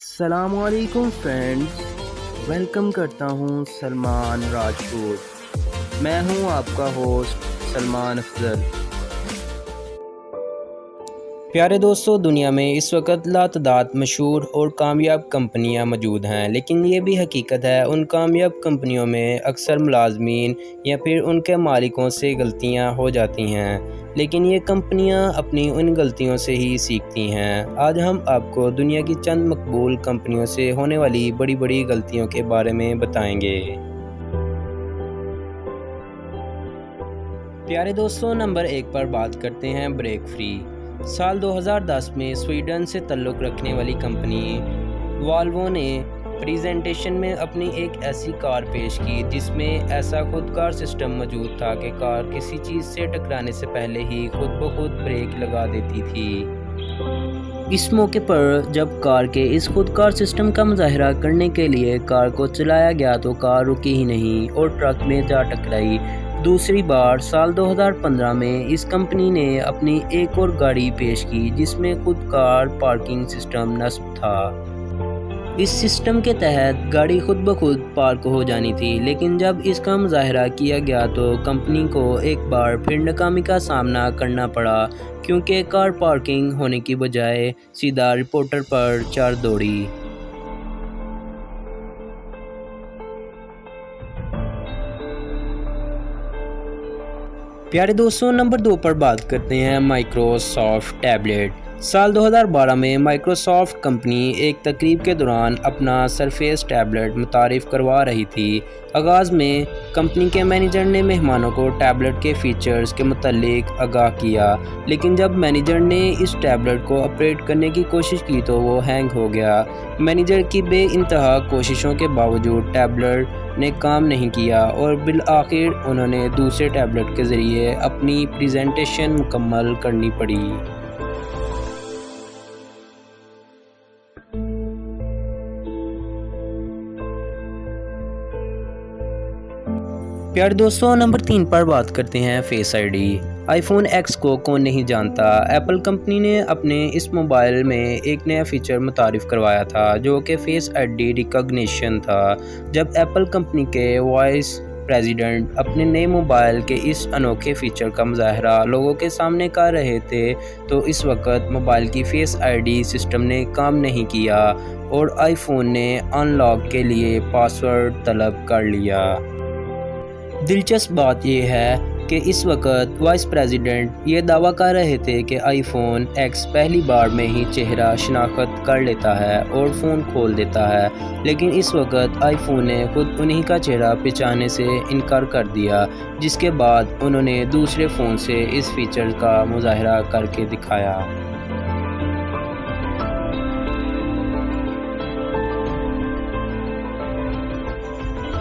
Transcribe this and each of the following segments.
السلام علیکم friends, welcome کرتا ہوں سلمان راجپوت۔ میں ہوں آپ کا ہوسٹ سلمان افضل۔ پیارے دوستو، دنیا میں اس وقت لاتعداد مشہور اور کامیاب کمپنیاں موجود ہیں، لیکن یہ بھی حقیقت ہے ان کامیاب کمپنیوں میں اکثر ملازمین یا پھر ان کے مالکوں سے غلطیاں ہو جاتی ہیں، لیکن یہ کمپنیاں اپنی ان غلطیوں سے ہی سیکھتی ہیں۔ آج ہم آپ کو دنیا کی چند مقبول کمپنیوں سے ہونے والی بڑی بڑی غلطیوں کے بارے میں بتائیں گے۔ پیارے دوستو، نمبر 1 پر بات کرتے ہیں بریک فری۔ سال 2010 میں سویڈن سے تعلق رکھنے والی کمپنی والوو نے پریزنٹیشن میں اپنی ایک ایسی کار پیش کی جس میں ایسا خودکار سسٹم موجود تھا کہ کار کسی چیز سے ٹکرانے سے پہلے ہی خود بخود بریک لگا دیتی تھی۔ اس موقع پر جب کار کے اس خودکار سسٹم کا مظاہرہ کرنے کے لیے کار کو چلایا گیا تو کار رکی ہی نہیں اور ٹرک میں جا ٹکرائی۔ دوسری بار سال 2015 میں اس کمپنی نے اپنی ایک اور گاڑی پیش کی جس میں خودکار پارکنگ سسٹم نصب تھا۔ اس سسٹم کے تحت گاڑی خود بخود پارک ہو جانی تھی، لیکن جب اس کا مظاہرہ کیا گیا تو کمپنی کو ایک بار پھر ناکامی کا سامنا کرنا پڑا، کیونکہ کار پارکنگ ہونے کی بجائے سیدھا رپورٹر پر چڑھ دوڑی۔ پیارے دوستوں، نمبر 2 پر بات کرتے ہیں مائیکروسافٹ ٹیبلیٹ۔ سال 2012 میں مائیکروسافٹ کمپنی ایک تقریب کے دوران اپنا سرفیس ٹیبلیٹ متعارف کروا رہی تھی۔ آغاز میں کمپنی کے مینیجر نے مہمانوں کو ٹیبلیٹ کے فیچرز کے متعلق آگاہ کیا، لیکن جب مینیجر نے اس ٹیبلیٹ کو آپریٹ کرنے کی کوشش کی تو وہ ہینگ ہو گیا۔ مینیجر کی بے انتہا کوششوں کے باوجود ٹیبلیٹ نے کام نہیں کیا اور بالآخر انہوں نے دوسرے ٹیبلیٹ کے ذریعے اپنی پریزنٹیشن مکمل کرنی پڑی۔ پیارے دوستوں، نمبر 3 پر بات کرتے ہیں face ID. IPhone X کو کون نہیں جانتا؟ ایپل کمپنی نے اپنے اس موبائل میں ایک نیا فیچر متعارف کروایا تھا جو کہ فیس آئی ڈی ریکگنیشن تھا۔ جب ایپل کمپنی کے وائس پریزیڈنٹ اپنے نئے موبائل کے اس انوکھے فیچر کا مظاہرہ لوگوں کے سامنے کر رہے تھے تو اس وقت موبائل کی فیس آئی ڈی سسٹم نے کام نہیں کیا اور آئی فون نے ان لاک کے لیے پاسورڈ طلب کر لیا۔ دلچسپ بات یہ ہے کہ اس وقت وائس پریزیڈنٹ یہ دعویٰ کر رہے تھے کہ آئی فون ایکس پہلی بار میں ہی چہرہ شناخت کر لیتا ہے اور فون کھول دیتا ہے، لیکن اس وقت آئی فون نے خود انہی کا چہرہ پہچاننے سے انکار کر دیا، جس کے بعد انہوں نے دوسرے فون سے اس فیچر کا مظاہرہ کر کے دکھایا۔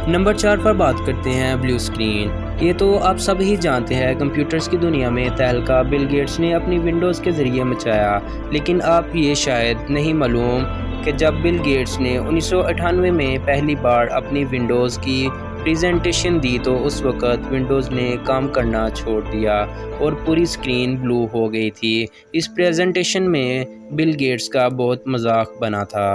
نمبر 4 پر بات کرتے ہیں بلو اسکرین۔ یہ تو آپ سب ہی جانتے ہیں، کمپیوٹرز کی دنیا میں تہلکہ بل گیٹس نے اپنی ونڈوز کے ذریعے مچایا، لیکن آپ یہ شاید نہیں معلوم کہ جب بل گیٹس نے 1998 میں پہلی بار اپنی ونڈوز کی پریزنٹیشن دی تو اس وقت ونڈوز نے کام کرنا چھوڑ دیا اور پوری اسکرین بلو ہو گئی تھی۔ اس پریزنٹیشن میں بل گیٹس کا بہت مذاق بنا تھا۔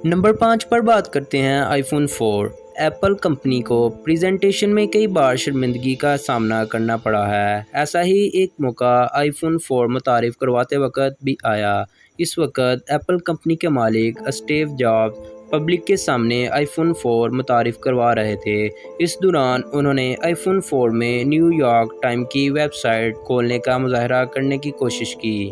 نمبر 5 پر بات کرتے ہیں آئی فون 4۔ ایپل کمپنی کو پریزنٹیشن میں کئی بار شرمندگی کا سامنا کرنا پڑا ہے۔ ایسا ہی ایک موقع آئی فون 4 متعارف کرواتے وقت بھی آیا۔ اس وقت ایپل کمپنی کے مالک اسٹیو جابز پبلک کے سامنے آئی فون 4 متعارف کروا رہے تھے۔ اس دوران انہوں نے آئی فون 4 میں نیو یارک ٹائم کی ویب سائٹ کھولنے کا مظاہرہ کرنے کی کوشش کی۔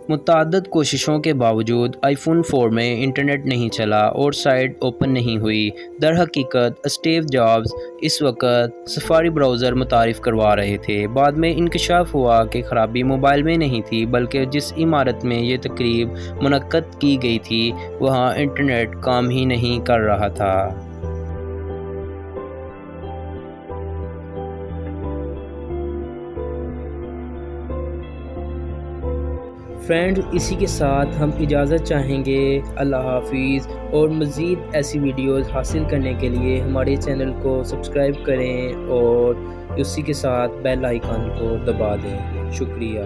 متعدد کوششوں کے باوجود آئی فون 4 میں انٹرنیٹ نہیں چلا اور سائٹ اوپن نہیں ہوئی۔ در حقیقت اسٹیو جابز اس وقت سفاری براؤزر متعارف کروا رہے تھے۔ بعد میں انکشاف ہوا کہ خرابی موبائل میں نہیں تھی، بلکہ جس عمارت میں یہ تقریب منعقد کی گئی تھی وہاں انٹرنیٹ کام ہی نہیں کر رہا تھا۔ فرینڈ، اسی کے ساتھ ہم اجازت چاہیں گے۔ اللہ حافظ، اور مزید ایسی ویڈیوز حاصل کرنے کے لیے ہمارے چینل کو سبسکرائب کریں اور اسی کے ساتھ بیل آئیکن کو دبا دیں۔ شکریہ۔